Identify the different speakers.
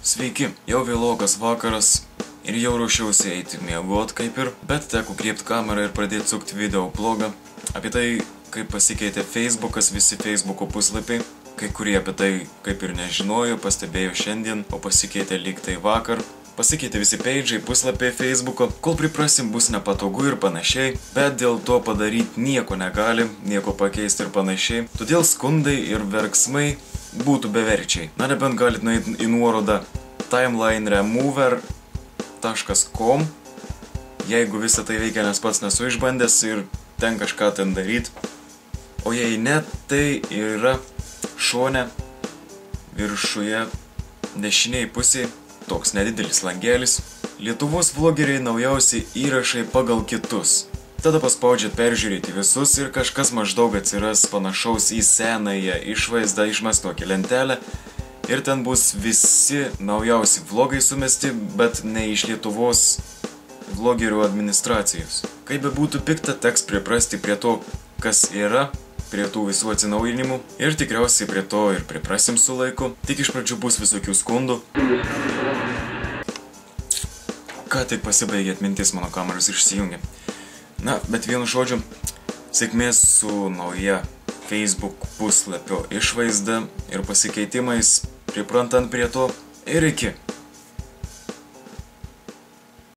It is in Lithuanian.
Speaker 1: Sveiki, jau vėlokas vakaras ir jau ruošiausi eiti miegot kaip ir, bet teko griebti kamerą ir pradėti sukti video blogą apie tai, kaip pasikeitė Facebookas, visi Facebooko puslapiai. Kai kurie apie tai kaip ir nežinojo, pastebėjo šiandien, o pasikeitė lyg tai vakar. Pasikeitė visi peidžai, puslapiai Facebooko, kol priprasim bus nepatogu ir panašiai, bet dėl to padaryti nieko negali, nieko pakeisti ir panašiai. Todėl skundai ir verksmai būtų beverčiai. Na, nebent galit nueiti į nuorodą timelineremover.com, jeigu visą tai veikia, nes pats nesu išbandęs ir ten kažką ten daryti. O jei ne, tai yra šone viršuje dešiniai pusėje toks nedidelis langelis. Lietuvos vlogeriai naujausi įrašai pagal kitus. Tada paspaudžiat peržiūrėti visus ir kažkas maždaug atsiras panašaus į senąją išvaizdą, išmes tokią lentelę. Ir ten bus visi naujausi vlogai sumesti, bet ne iš Lietuvos vlogerių administracijos. Kaip be būtų pikta, teks priprasti prie to, kas yra, prie tų visų atsinaujinimų. Ir tikriausiai prie to ir priprasim su laiku. Tik iš pradžių bus visokių skundų. Ką tik pasibaigė atmintis, mano kameros išsijungė. Na, bet vienu žodžiu, sėkmės su nauja Facebook puslapio išvaizda ir pasikeitimais, priprantant prie to, ir iki.